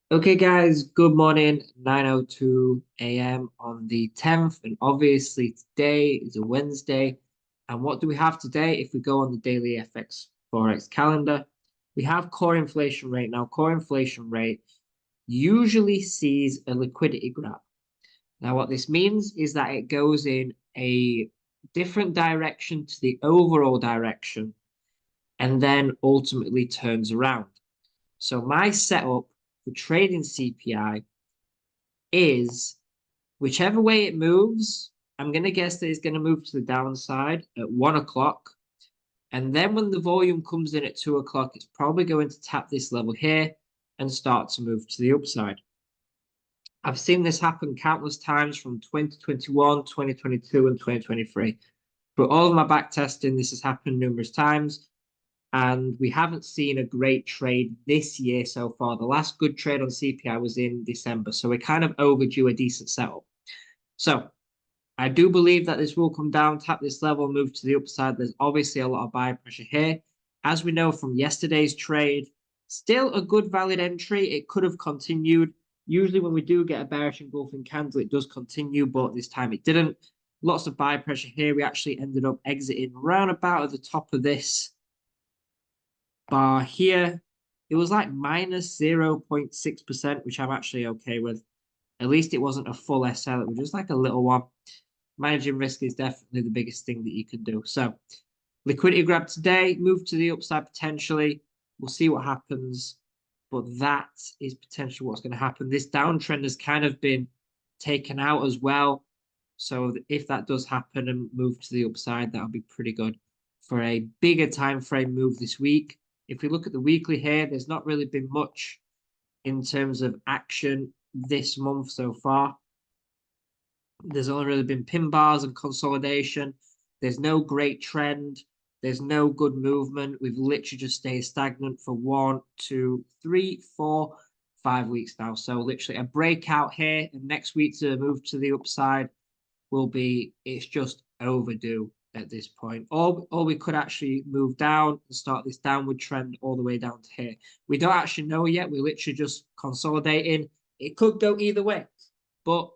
Okay, guys, good morning. 9:02 a.m. on the 10th, and obviously today is a Wednesday. And what do we have today? If we go on the daily FX Forex calendar, we have core inflation rate. Now, core inflation rate usually sees a liquidity grab. Now, what this means is that it goes in a different direction to the overall direction and then ultimately turns around. So my setup for trading CPI is whichever way it moves, I'm going to guess that it's going to move to the downside at 1 o'clock. And then when the volume comes in at 2 o'clock, it's probably going to tap this level here and start to move to the upside. I've seen this happen countless times from 2021, 2022, and 2023. But all of my back testing, this has happened numerous times. And we haven't seen a great trade this year so far. The last good trade on CPI was in December. So we're kind of overdue a decent setup. So I do believe that this will come down, tap this level, move to the upside. There's obviously a lot of buy pressure here. As we know from yesterday's trade, still a good valid entry. It could have continued. Usually when we do get a bearish engulfing candle, it does continue, but this time it didn't. Lots of buy pressure here. We actually ended up exiting round about at the top of this bar here. It was like minus 0.6%, which I'm actually okay with. At least it wasn't a full SL, it was just like a little one. Managing risk is definitely the biggest thing that you can do. So liquidity grab today, move to the upside potentially. We'll see what happens. But that is potentially what's going to happen. This downtrend has kind of been taken out as well. So if that does happen and move to the upside, that'll be pretty good for a bigger time frame move this week. If we look at the weekly here, there's not really been much in terms of action this month so far. There's only really been pin bars and consolidation. There's no great trend. There's no good movement. We've literally just stayed stagnant for 1, 2, 3, 4, 5 weeks now. So literally a breakout here, and next week to move to the upside will be, it's just overdue at this point. Or we could actually move down and start this downward trend all the way down to here. We don't actually know yet. We're literally just consolidating. It could go either way, but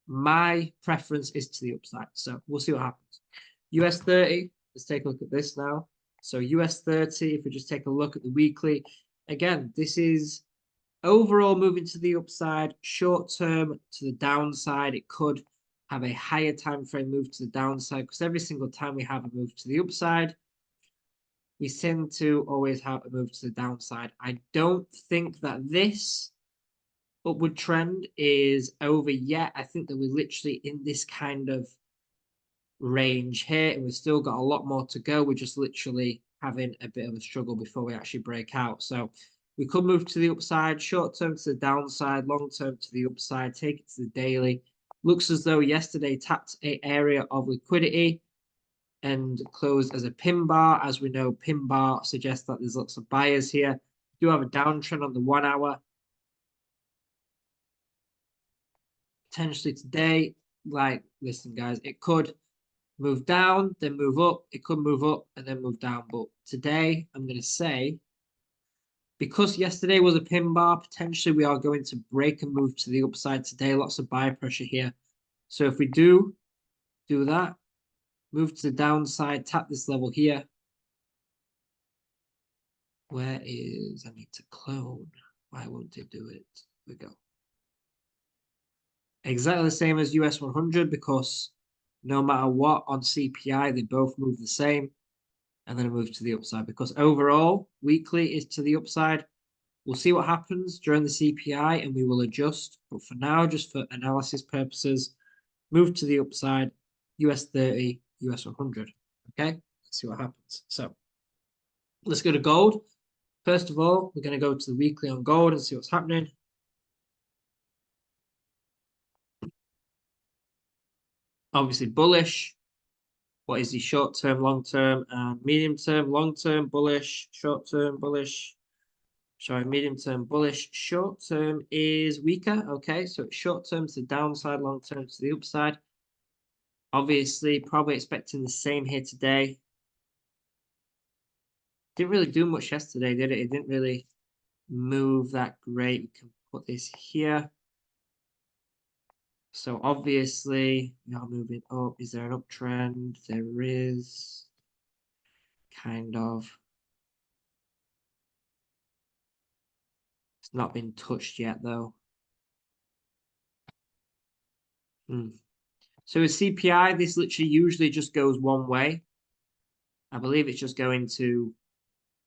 my preference is to the upside. So we'll see what happens. US 30, let's take a look at this now. So US 30, if we just take a look at the weekly, again, this is overall moving to the upside, short term to the downside. It could have a higher time frame move to the downside because every single time we have a move to the upside, we tend to always have a move to the downside. I don't think that this upward trend is over yet. I think that we're literally in this kind of range here, and we've still got a lot more to go. We're just literally having a bit of a struggle before we actually break out. So we could move to the upside, short term to the downside, long term to the upside, take it to the daily. Looks as though yesterday tapped an area of liquidity and closed as a pin bar. As we know, pin bar suggests that there's lots of buyers here. We do have a downtrend on the 1 hour. Potentially today, like, listen, guys, it could move down, then move up. It could move up and then move down. But today, I'm going to say, because yesterday was a pin bar, potentially we are going to break and move to the upside today. Lots of buy pressure here. So if we do that, move to the downside, tap this level here. Where is, I need to clone. Why won't it do it? Here we go. Exactly the same as US 100 because no matter what on CPI, they both move the same. And then move to the upside because overall, weekly is to the upside. We'll see what happens during the CPI and we will adjust. But for now, just for analysis purposes, move to the upside, US 30, US 100. Okay, let's see what happens. So let's go to gold. First of all, we're going to go to the weekly on gold and see what's happening. Obviously bullish. What is the short term, long term, and medium term? Long term bullish, short term bullish. Sorry, medium term bullish. Short term is weaker. Okay, so it's short term to the downside, long term to the upside. Obviously, probably expecting the same here today. Didn't really do much yesterday, did it? It didn't really move that great. We can put this here. So obviously, we are moving up. Is there an uptrend? There is. Kind of. It's not been touched yet, though. So with CPI, this literally usually just goes one way. I believe it's just going to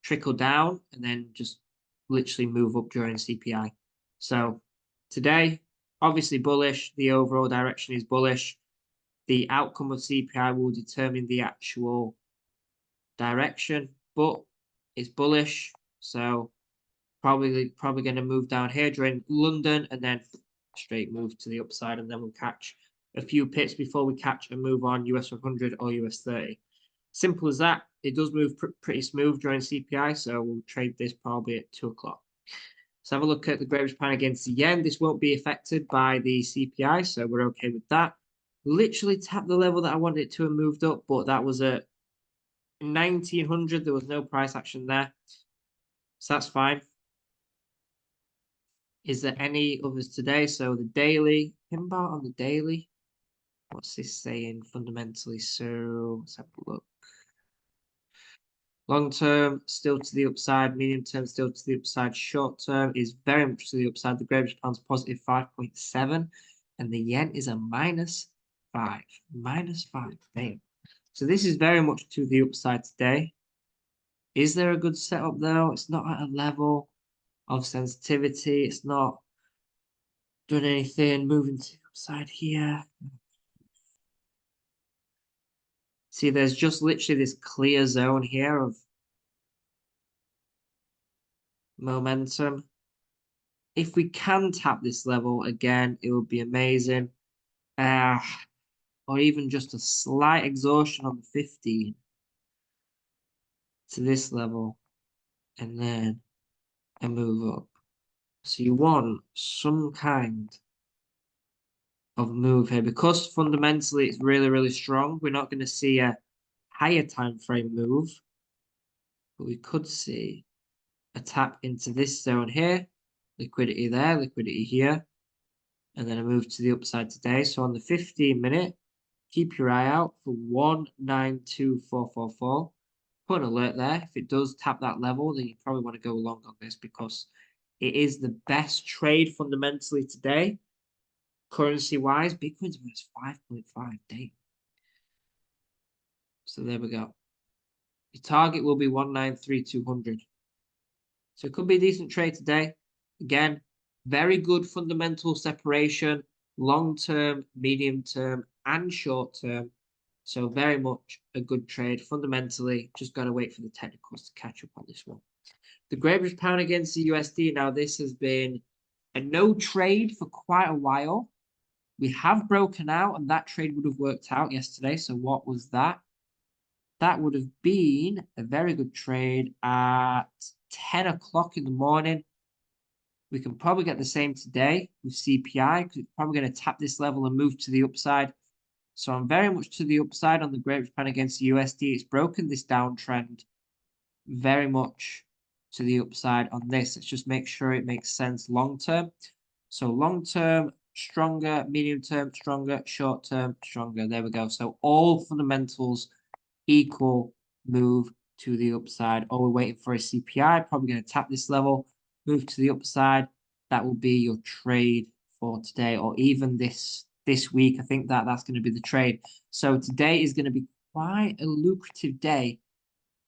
trickle down and then just literally move up during CPI. So today, obviously bullish. The overall direction is bullish. The outcome of CPI will determine the actual direction, but it's bullish. So probably going to move down here during London and then straight move to the upside, and then we'll catch a few pips before we catch and move on US 100 or US 30. Simple as that. It does move pretty smooth during CPI, so we'll trade this probably at 2 o'clock. Let's have a look at the Great Japan against the yen. This won't be affected by the CPI, so we're okay with that. Literally tapped the level that I wanted it to have moved up, but that was at 1900. There was no price action there, so that's fine. Is there any others today? So the daily, pin bar on the daily. What's this saying fundamentally? So let's have a look. Long term, still to the upside. Medium term, still to the upside. Short term is very much to the upside. The Great Japan's positive 5.7, and the yen is a -5. -5. Damn. So this is very much to the upside today. Is there a good setup though? It's not at a level of sensitivity. It's not done anything. Moving to the upside here. See, there's just literally this clear zone here of momentum. If we can tap this level again, it would be amazing. Or even just a slight exhaustion on the 15 to this level, and then a move up. So you want some kind of move here because fundamentally it's really, really strong. We're not going to see a higher time frame move, but we could see a tap into this zone here, liquidity there, liquidity here, and then a move to the upside today. So on the 15-minute, keep your eye out for 192444. Put an alert there. If it does tap that level, then you probably want to go long on this because it is the best trade fundamentally today. Currency-wise, Bitcoin's minus 5.5 day. So there we go. Your target will be 193200. So it could be a decent trade today. Again, very good fundamental separation, long-term, medium-term, and short-term. So very much a good trade. Fundamentally, just got to wait for the technicals to catch up on this one. The Great British Pound against the USD. Now, this has been a no trade for quite a while. We have broken out, and that trade would have worked out yesterday. So what was that? That would have been a very good trade at 10 o'clock in the morning. We can probably get the same today with CPI because it's probably going to tap this level and move to the upside. So I'm very much to the upside on the Great Japan against the USD. It's broken this downtrend very much to the upside on this. Let's just make sure it makes sense long term. So long term, stronger, medium term, stronger, short term, stronger. There we go. So all fundamentals equal move to the upside. Oh, we're waiting for a CPI. Probably going to tap this level, move to the upside. That will be your trade for today, or even this week. I think that's going to be the trade. So today is going to be quite a lucrative day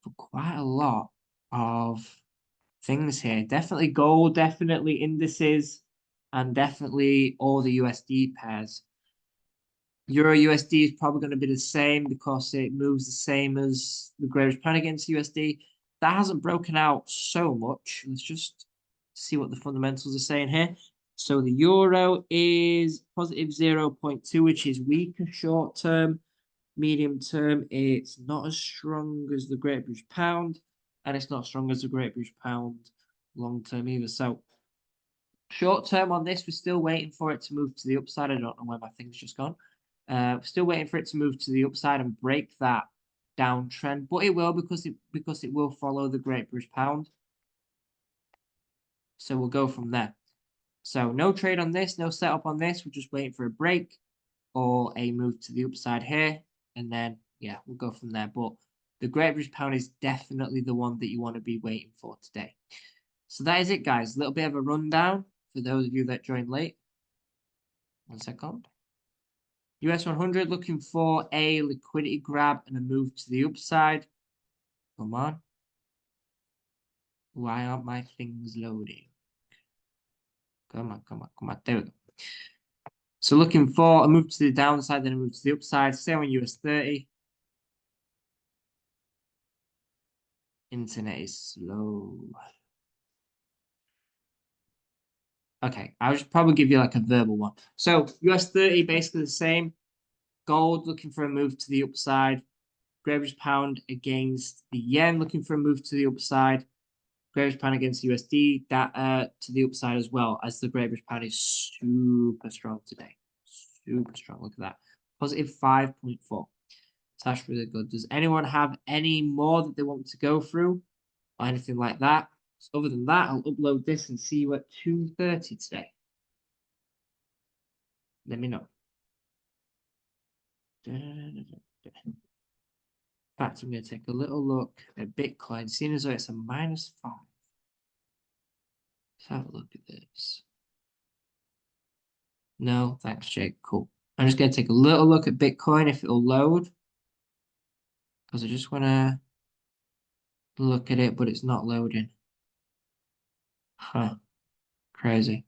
for quite a lot of things here. Definitely gold, definitely indices, and definitely all the USD pairs. Euro USD is probably going to be the same because it moves the same as the Great Japan against USD. That hasn't broken out so much. Let's just see what the fundamentals are saying here. So the euro is positive 0.2, which is weaker short term. Medium term, it's not as strong as the Great British Pound, and it's not as strong as the Great British Pound long term either. So short term on this, we're still waiting for it to move to the upside. I don't know where my thing's just gone. Still waiting for it to move to the upside and break that downtrend, but it will because it will follow the Great British Pound. So we'll go from there. So no trade on this, no setup on this. We're just waiting for a break or a move to the upside here. And then, yeah, we'll go from there. But the Great British Pound is definitely the one that you want to be waiting for today. So that is it, guys. A little bit of a rundown for those of you that joined late. 1 second. US 100 looking for a liquidity grab and a move to the upside. Come on. Why aren't my things loading? Come on, come on, come on. There we go. So looking for a move to the downside, then a move to the upside. Same on US 30. Internet is slow. Okay, I'll just probably give you like a verbal one. So US 30, basically the same. Gold looking for a move to the upside. Great British Pound against the yen, looking for a move to the upside. Great British Pound against USD, that to the upside as well, as the Great British Pound is super strong today. Super strong. Look at that. Positive 5.4. So that's really good. Does anyone have any more that they want to go through or anything like that? So other than that, I'll upload this and see you at 2:30 today. Let me know. In fact, I'm going to take a little look at Bitcoin, seeing as though it's a -5. Let's have a look at this. No, thanks, Jake. Cool. I'm just going to take a little look at Bitcoin if it'll load, because I just want to look at it, but it's not loading. Huh. Crazy.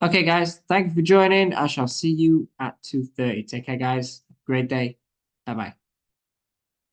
Okay, guys. Thank you for joining. I shall see you at 2:30. Take care, guys. Great day. Bye-bye.